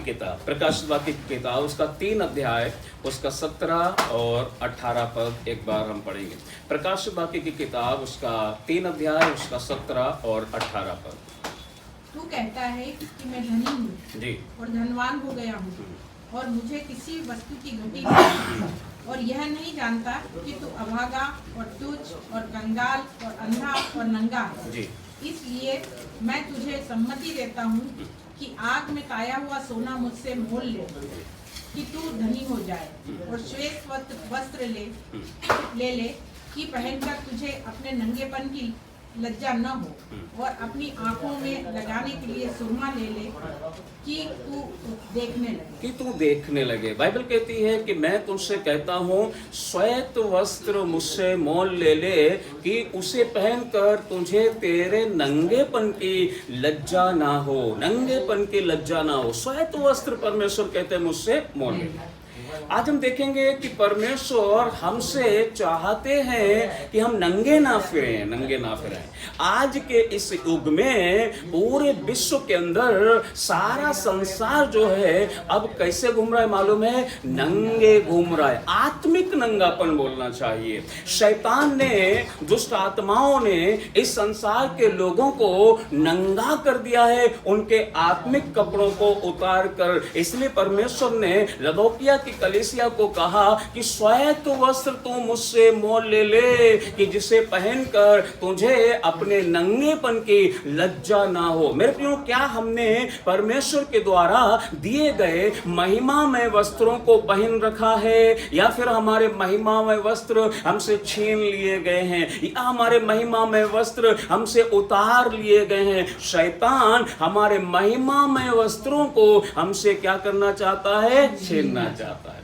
किताब प्रकाशित वाक्य की किताब उसका 3 अध्याय उसका 17 और 18 पद एक बार हम पढ़ेंगे। प्रकाशित वाक्य की किताब उसका 3 अध्याय उसका 17 और 18 पद। तू कहता है कि मैं धनी हूँ जी और धनवान हो गया हूँ और मुझे किसी वस्तु की घटी नहीं, और यह नहीं जानता कि तू अभागा और तुच्छ और कंगाल और अंधा और नंगा है। जी इसलिए मैं तुझे सम्मति देता हूँ कि आग में ताया हुआ सोना मुझसे मोल ले कि तू धनी हो जाए, और श्वेत वस्त्र ले कि पहनकर तुझे अपने नंगेपन की लज्जा न हो, और अपनी आंखों में लगाने के लिए सुरमा ले कि तू देखने लगे। बाइबल कहती है कि मैं तुमसे कहता हूँ श्वेत वस्त्र मुझसे मोल ले कि उसे पहनकर तुझे तेरे नंगेपन की लज्जा ना हो, नंगेपन की लज्जा ना हो। श्वेत वस्त्र परमेश्वर कहते हैं मुझसे मोल ले। आज हम देखेंगे कि परमेश्वर हमसे चाहते हैं कि हम नंगे ना फिरें। आज के इस युग में पूरे विश्व के अंदर सारा संसार जो है अब कैसे घूम रहा है मालूम है? नंगे घूम रहा है। आत्मिक नंगापन बोलना चाहिए। शैतान ने, दुष्ट आत्माओं ने इस संसार के लोगों को नंगा कर दिया है, उनके आत्मिक कपड़ों को उतार कर। इसलिए परमेश्वर ने लदोकिया की कलीसिया को कहा कि श्वेत वस्त्र तू मुझसे मोल ले कि जिसे पहनकर तुझे अपने नंगेपन की लज्जा ना हो। मेरे प्रियो, क्या हमने परमेश्वर के द्वारा दिए गए महिमामय वस्त्रों को पहन रखा है, या फिर हमारे महिमामय वस्त्र हमसे छीन लिए गए हैं, या हमारे महिमामय वस्त्र हमसे उतार लिए गए हैं? शैतान हमारे महिमामय वस्त्रों को हमसे क्या करना चाहता है? छीनना चाहता है।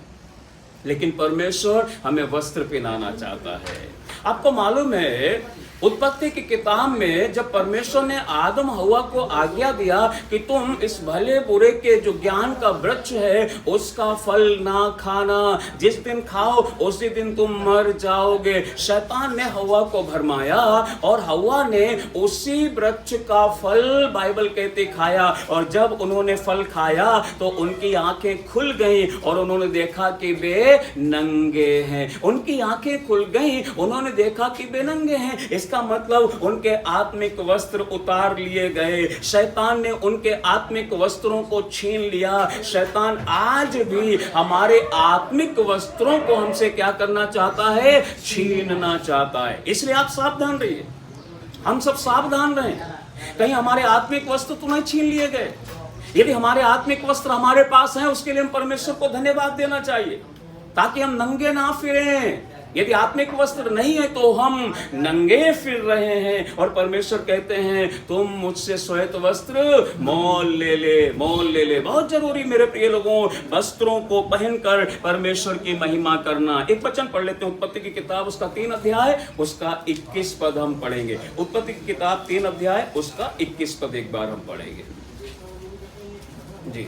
लेकिन परमेश्वर हमें वस्त्र पहनाना चाहता है। आपको मालूम है उत्पत्ति की किताब में जब परमेश्वर ने आदम हवा को आज्ञा दिया कि तुम इस भले बुरे के जो ज्ञान का वृक्ष है उसका फल ना खाना, जिस दिन खाओ उसी दिन तुम मर जाओगे। शैतान ने हवा को भरमाया और हवा ने उसी वृक्ष का फल बाइबल कहते खाया, और जब उन्होंने फल खाया तो उनकी आंखें खुल गई और उन्होंने देखा कि वे नंगे हैं। उनकी आंखें खुल गई, उन्होंने देखा कि वे नंगे हैं। इसका मतलब उनके आत्मिक वस्त्र उतार लिए गए। शैतान ने उनके आत्मिक वस्त्रों को छीन लिया। शैतान आज भी हमारे आत्मिक वस्त्रों को हमसे क्या करना चाहता है? छीनना चाहता है। इसलिए आप सावधान रहिए, हम सब सावधान रहें, कहीं हमारे आत्मिक वस्त्र तो नहीं छीन लिए गए। यदि हमारे आत्मिक वस्त्र हमारे पास हैं, उसके लिए हम परमेश्वर को धन्यवाद देना चाहिए, ताकि हम नंगे ना फिरें। यदि आत्मिक वस्त्र नहीं है तो हम नंगे फिर रहे हैं, और परमेश्वर कहते हैं तुम मुझसे श्वेत वस्त्र मोल ले। बहुत जरूरी मेरे प्रिय लोगों, वस्त्रों को पहनकर परमेश्वर की महिमा करना। एक वचन पढ़ लेते हैं, उत्पत्ति की किताब उसका 3 अध्याय उसका 21 पद हम पढ़ेंगे। उत्पत्ति की किताब 3 अध्याय उसका 21 पद एक बार हम पढ़ेंगे जी।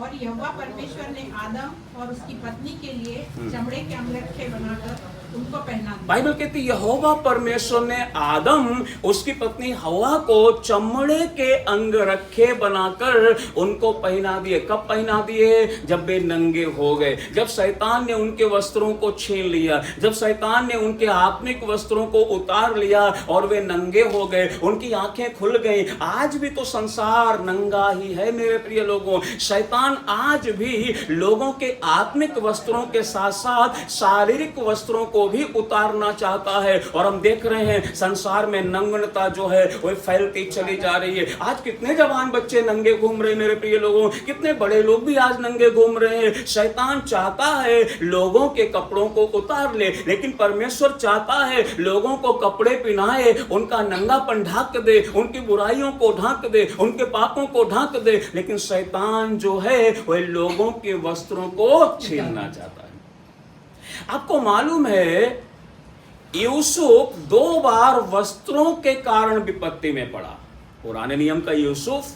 और यहोवा परमेश्वर ने आदम और उसकी पत्नी के लिए चमड़े के अंगरखे बनाकर उनको पहना दिया। बाइबल कहती है यहोवा परमेश्वर ने आदम उसकी पत्नी हवा को चमड़े के अंगरखे बनाकर उनको पहना दिए। कब पहना दिए? जब वे नंगे हो गए, जब शैतान ने उनके वस्त्रों को छीन लिया, जब शैतान ने उनके आत्मिक वस्त्रों को उतार लिया और वे नंगे हो गए, उनकी आंखें खुल गई। आज भी तो संसार नंगा ही है मेरे प्रिय लोगों। शैतान आज भी लोगों के आत्मिक वस्त्रों के साथ साथ शारीरिक वस्त्रों को भी उतारना चाहता है, और हम देख रहे हैं संसार में नग्नता जो है वो फैलती चली जा रही है। आज कितने जवान बच्चे नंगे घूम रहे हैं मेरे प्रिय लोगों, कितने बड़े लोग भी आज नंगे घूम रहे हैं। शैतान चाहता है लोगों के कपड़ों को उतार ले, लेकिन परमेश्वर चाहता है लोगों को कपड़े पहनाए, उनका नंगापन ढक दे, उनकी बुराइयों को ढक दे, उनके पापों को ढक दे। लेकिन शैतान जो है वह लोगों के वस्त्रों को छीनना चाहता है। आपको मालूम है यूसुफ 2 बार वस्त्रों के कारण विपत्ति में पड़ा। पुराने नियम का यूसुफ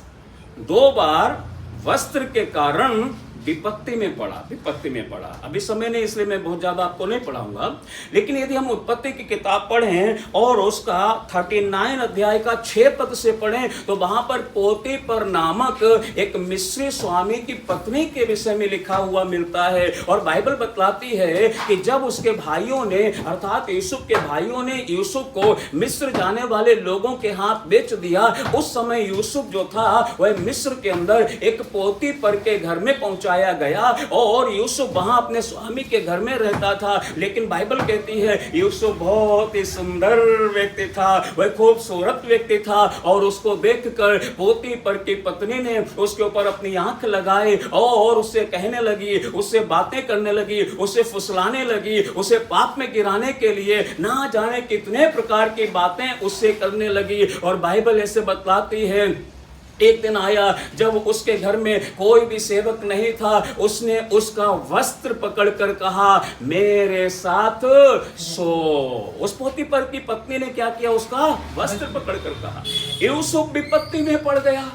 2 बार वस्त्र के कारण विपत्ति में पड़ा। अभी समय नहीं, इसलिए मैं बहुत ज्यादा आपको नहीं पढ़ाऊंगा, लेकिन यदि हम उत्पत्ति की किताब पढ़ें और उसका 39 अध्याय का 6 पद से पढ़ें तो वहां पर पोतीपर नामक एक मिस्री स्वामी की पत्नी के विषय में लिखा हुआ मिलता है। और बाइबल बतलाती है कि जब उसके भाइयों ने, अर्थात यूसुफ के भाइयों ने यूसुफ को मिस्र जाने वाले लोगों के हाथ बेच दिया, उस समय यूसुफ जो था वह मिस्र के अंदर एक पोतीपर के घर में पहुंचाया गया और यूसुफ वहां अपने स्वामी के घर में रहता था। लेकिन बाइबल कहती है यूसुफ बहुत ही सुंदर व्यक्ति था, वह खूबसूरत व्यक्ति था और उसको देखकर पोतीपर की पत्नी ने उसके ऊपर अपनी आंख लगाई और उससे कहने लगी, उससे बातें करने लगी, उसे फुसलाने लगी, उसे पाप में गिराने के लिए ना जाने कितने प्रकार की बातें उससे करने लगी। और बाइबल ऐसे बतलाती है एक दिन आया जब उसके घर में कोई भी सेवक नहीं था, उसने उसका वस्त्र पकड़कर कहा मेरे साथ सो। उस पोतीपर की पत्नी ने क्या किया, उसका वस्त्र पकड़कर कहा। यूसुफ विपत्ति में पड़ गया।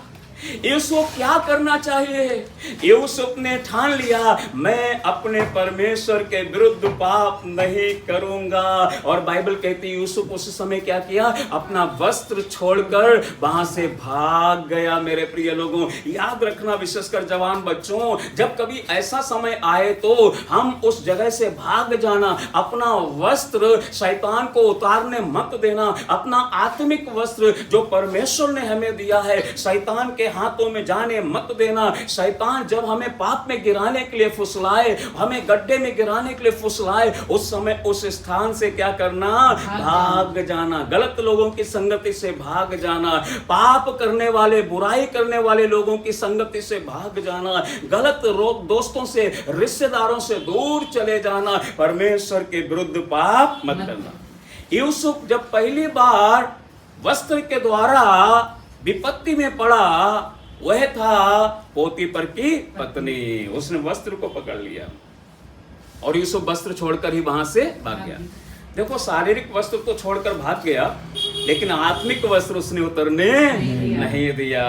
यूसुफ क्या करना चाहिए? यूसुफ ने ठान लिया मैं अपने परमेश्वर के विरुद्ध पाप नहीं करूंगा। और बाइबल कहती यूसुफ उस समय क्या किया, अपना वस्त्र छोड़कर वहां से भाग गया। मेरे प्रिय लोगों, याद रखना, विशेषकर जवान बच्चों, जब कभी ऐसा समय आए तो हम उस जगह से भाग जाना। अपना वस्त्र शैतान को उतारने मत देना। अपना आत्मिक वस्त्र जो परमेश्वर ने हमें दिया है शैतान के हाथों में जाने मत देना। शैतान जब हमें पाप में गिराने के लिए फुसलाए, हमें गड्ढे में गिराने के लिए फुसलाए, उस समय उस स्थान से क्या करना, भाग जाना। गलत लोगों की संगति से भाग जाना, पाप करने वाले, बुराई करने वाले लोगों की संगति से भाग जाना, गलत दोस्तों से, रिश्तेदारों से दूर चले जाना। परमेश्वर के विरुद्ध पाप मत करना। यूसुफ जब पहली बार वस्त्र के द्वारा विपत्ति में पड़ा, वह था पोतीपर की पत्नी। उसने वस्त्र को पकड़ लिया और यूसुफ वस्त्र छोड़कर ही वहां से भाग गया। देखो, शारीरिक वस्त्र तो छोड़कर भाग गया, लेकिन आत्मिक वस्त्र उसने उतरने नहीं दिया।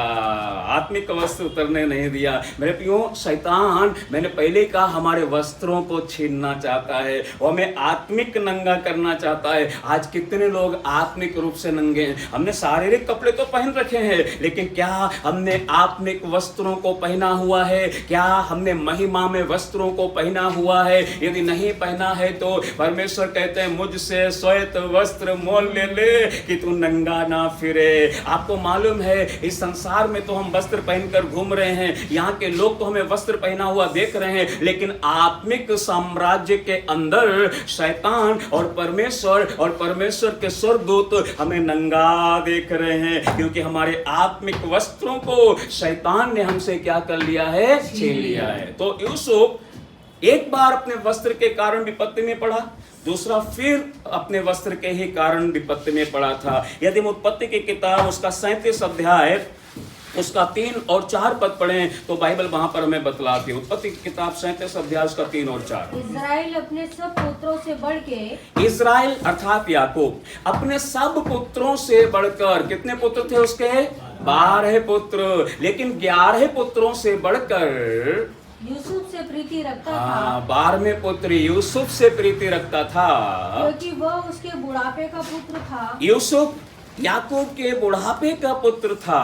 आत्मिक वस्त्र उतरने नहीं दिया। मेरे प्रियो, शैतान, मैंने पहले कहा, हमारे वस्त्रों को छीनना चाहता है और हमें आत्मिक नंगा करना चाहता है। आज कितने लोग आत्मिक रूप से नंगे हैं। हमने शारीरिक कपड़े तो पहन रखे हैं, लेकिन क्या हमने आत्मिक वस्त्रों को पहना हुआ है? क्या हमने महिमा में वस्त्रों को पहना हुआ है? यदि नहीं पहना है तो परमेश्वर कहते हैं मुझसे श्वेत वस्त्र मोल ले कि तू नंगा ना फिरे। आपको मालूम है इस संसार में तो हम वस्त्र पहनकर घूम रहे हैं, यहाँ के लोग तो हमें वस्त्र पहना हुआ देख रहे हैं, लेकिन आत्मिक साम्राज्य के अंदर शैतान और परमेश्वर के स्वर्गदूत हमें नंगा देख रहे हैं, क्योंकि हमारे आत्मिक वस्त्रों को शैतान ने हमसे क्या कर लिया है, छीन लिया है। तो यूसुफ एक बार अपने वस्त्र के कारण विपत्ति में पड़ा, दूसरा फिर अपने वस्त्र के ही कारण विपत्ति में पड़ा था। यदि हम उत्पत्ति की किताब उसका 37 अध्याय उसका 3 और 4 पद पढ़ें तो बाइबल वहां पर हमें बतलाती है। उत्पत्ति की किताब 37 अध्याय उसका 3 और 4। इस्राएल अपने सब पुत्रों से बढ़ के, इस्राएल अर्थात याकूब अपने सब पुत्रों से बढ़कर, कितने पुत्र थे उसके? 12 पुत्र, लेकिन 11 पुत्रों से बढ़कर यूसुफ से प्रीति रखता था। 12वें पुत्र यूसुफ से प्रीति रखता था, क्योंकि वह उसके बुढ़ापे का पुत्र था। यूसुफ याकूब के बुढ़ापे का पुत्र था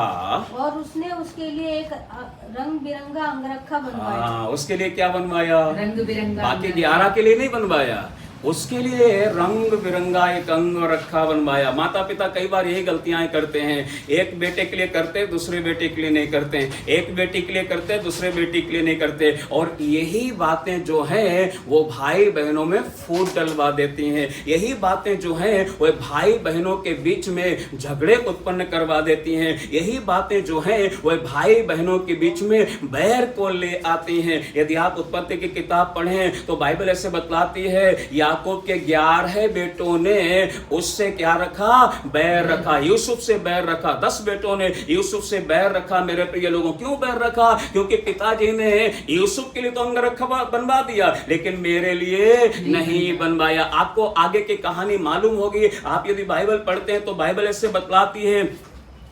और उसने उसके लिए एक रंग बिरंगा अंगरखा बनवाया। उसके लिए क्या बनवाया? रंग बिरंगा। बाकी 11 के लिए नहीं बनवाया, उसके लिए रंग बिरंगा एक अंगरखा बनवाया। माता पिता कई बार यही गलतियां करते हैं, एक बेटे के लिए करते दूसरे बेटे के लिए नहीं करते, एक बेटी के लिए करते दूसरे बेटी के लिए नहीं करते, और यही बातें जो हैं वो भाई बहनों में फूट डलवा देती हैं। यही बातें जो हैं वो भाई बहनों के बीच में झगड़े उत्पन्न करवा देती हैं। यही बातें जो हैं वो भाई बहनों के बीच में बैर को ले आती हैं। यदि आप उत्पत्ति की किताब पढ़ें तो बाइबल ऐसे बतलाती है, याकूब के 11 बेटों ने उससे क्या रखा? बैर रखा। यूसुफ से बैर रखा। 10 बेटों ने यूसुफ से बैर रखा। मेरे प्रिय लोगों, क्यों बैर रखा? क्योंकि पिताजी ने यूसुफ के लिए तो अंगरखा बनवा दिया, लेकिन मेरे लिए नहीं बनवाया। आपको आगे की कहानी मालूम होगी। आप यदि बाइबल पढ़ते हैं तो बाइबल ऐसे बतलाती है,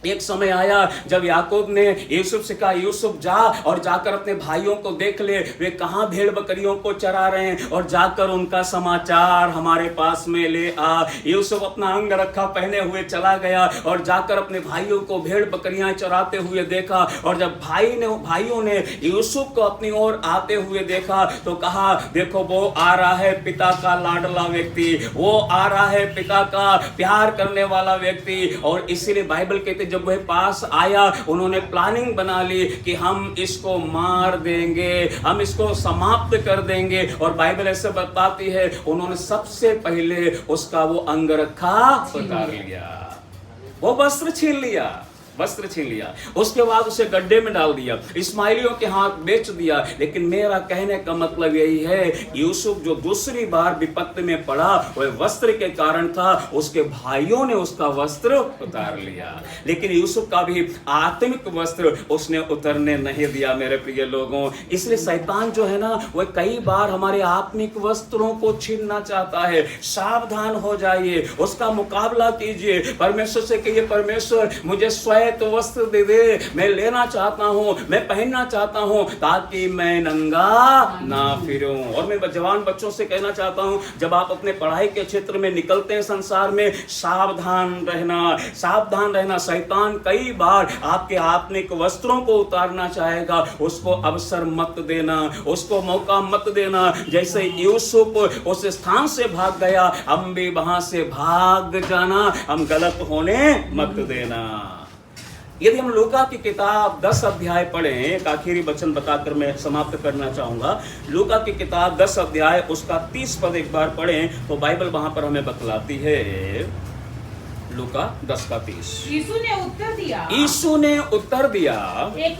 एक समय आया जब याकूब ने यूसुफ से कहा, यूसुफ जा और जाकर अपने भाइयों को देख ले, वे कहां भेड़ बकरियों को चरा रहे हैं, और जाकर उनका समाचार हमारे पास में ले आ। यूसुफ अपना अंग रखा पहने हुए चला गया और जाकर अपने भाइयों को भेड़ बकरियां चराते हुए देखा। और जब भाइयों ने यूसुफ को अपनी ओर आते हुए देखा तो कहा, देखो वो आ रहा है पिता का लाडला व्यक्ति, वो आ रहा है पिता का प्यार करने वाला व्यक्ति। और इसीलिए बाइबल कहते जब वह पास आया, उन्होंने प्लानिंग बना ली कि हम इसको मार देंगे, हम इसको समाप्त कर देंगे। और बाइबल ऐसे बताती है, उन्होंने सबसे पहले उसका वो अंगरखा उतार लिया, वो वस्त्र छीन लिया, वस्त्र छीन लिया, उसके बाद उसे गड्ढे में डाल दिया, इस्माइलियों के हाथ बेच दिया। लेकिन मेरा कहने का मतलब यही है, यूसुफ जो दूसरी बार विपत्ति में पड़ा वह वस्त्र के कारण था, उसके भाइयों ने उसका वस्त्र उतार लिया, लेकिन यूसुफ का भी आत्मिक वस्त्र उसने उतरने नहीं दिया मेरे प्रिय लोगों। इसलिए शैतान जो है ना, वह कई बार हमारे आत्मिक वस्त्रों को छीनना चाहता है। सावधान हो जाइए, उसका मुकाबला कीजिए, परमेश्वर से कहिए, परमेश्वर मुझे स्वयं तो वस्त्र दे दे, मैं लेना चाहता हूं, मैं पहनना चाहता हूं, ताकि मैं नंगा ना फिरूं। और मैं जवान बच्चों से कहना चाहता हूं, जब आप अपने पढ़ाई के क्षेत्र में निकलते हैं संसार में, सावधान रहना, सावधान रहना। शैतान कई बार आपके आत्मिक वस्त्रों को उतारना चाहेगा, उसको अवसर मत देना, उसको मौका मत देना। जैसे यूसुफ उस स्थान से भाग गया, हम भी वहां से भाग जाना, हम गलत होने मत देना। यदि हम लूका की किताब 10 अध्याय पढ़ें, एक आखिरी वचन बताकर मैं समाप्त करना चाहूंगा। लूका की किताब 10 अध्याय उसका 30 पद एक बार पढ़ें तो बाइबल वहां पर हमें बतलाती है। लूका 10 का 30। यीशु ने उत्तर दिया, यीशु ने उत्तर दिया, एक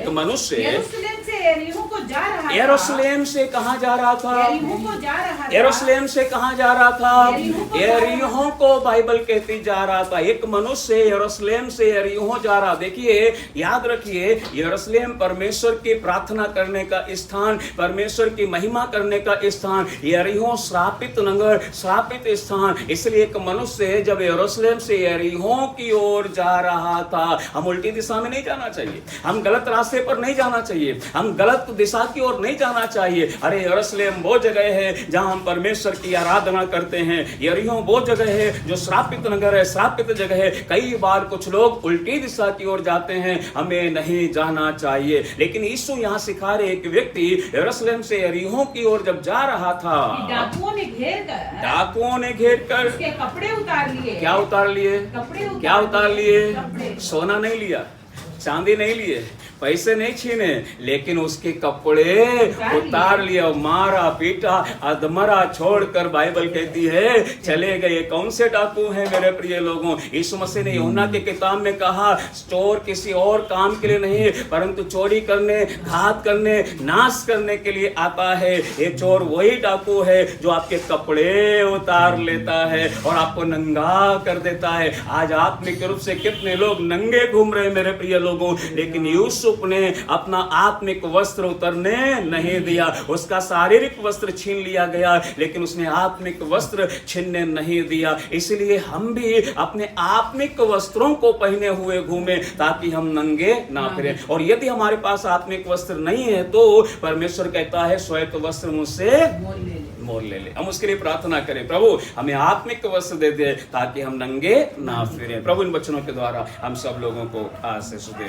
मनुष्य यरूशलेम से यरीहो को जा रहा था। यरूशलेम से कहाँ जा रहा था? यरीहो को जा रहा था। यरूशलेम से कहाँ जा रहा था? यरीहो को बाइबल कहती जा रहा था। एक मनुष्य यरूशलेम से यरीहो जा रहा। देखिए, याद रखिए, यरूशलेम परमेश्वर की प्रार्थना करने का स्थान, परमेश्वर की महिमा करने का स्थान, यरीहो श्रापित नगर, श्रापित स्थान। इसलिए एक मनुष्य जब यरूशलेम से यरीहो की ओर जा रहा था, हम उल्टी दिशा में नहीं जाना चाहिए, हम गलत रास्ते पर नहीं जाना चाहिए, हम गलत दिशा की ओर नहीं जाना चाहिए। अरे यरूशलेम वो जगह है जहां हम परमेश्वर की आराधना करते हैं, यरीहो वो जगह है जो श्रापित नगर है, श्रापित जगह है। कई बार कुछ लोग उल्टी दिशा की ओर जाते हैं, हमें नहीं जाना चाहिए। लेकिन यीशु यहाँ सिखा रहे, एक व्यक्ति यरूशलेम से यरीहो की ओर जब जा रहा था, डाकुओं ने घेर कर उसके कपड़े उतार लिए। क्या उतार लिए? क्या उतार लिए? कपड़े। सोना नहीं लिया, चांदी नहीं लिए, पैसे नहीं छीने, लेकिन उसके कपड़े उतार लिया, मारा पीटा, अधमरा छोड़कर बाइबल कहती है चले गए। कौन से डाकू हैं मेरे प्रिय लोगों? यीशु मसीह ने यूहन्ना की किताब में कहा, चोर किसी और काम के लिए नहीं परंतु चोरी करने, घात करने, नाश करने के लिए आता है। ये चोर वही डाकू है जो आपके कपड़े उतार लेता है और आपको नंगा कर देता है। आज आत्मिक रूप से कितने लोग नंगे घूम रहे मेरे प्रिय लोगों, लेकिन यूसुफ ने अपना आत्मिक वस्त्र उतरने नहीं दिया। उसका शारीरिक वस्त्र छीन लिया गया, लेकिन उसने आत्मिक वस्त्र छीनने नहीं दिया। इसलिए हम भी अपने आत्मिक वस्त्रों को पहने हुए घूमे ताकि हम नंगे ना फिरें। और यदि हमारे पास आत्मिक वस्त्र नहीं है तो परमेश्वर कहता है श्वेत वस्त्र मुझसे मोल ले ले। हम उसके लिए प्रार्थना करें, प्रभु हमें आत्मिक वस्त्र दे दे ताकि हम नंगे ना फिरें। प्रभु इन वचनों के द्वारा हम सब लोगों को आशीष दे।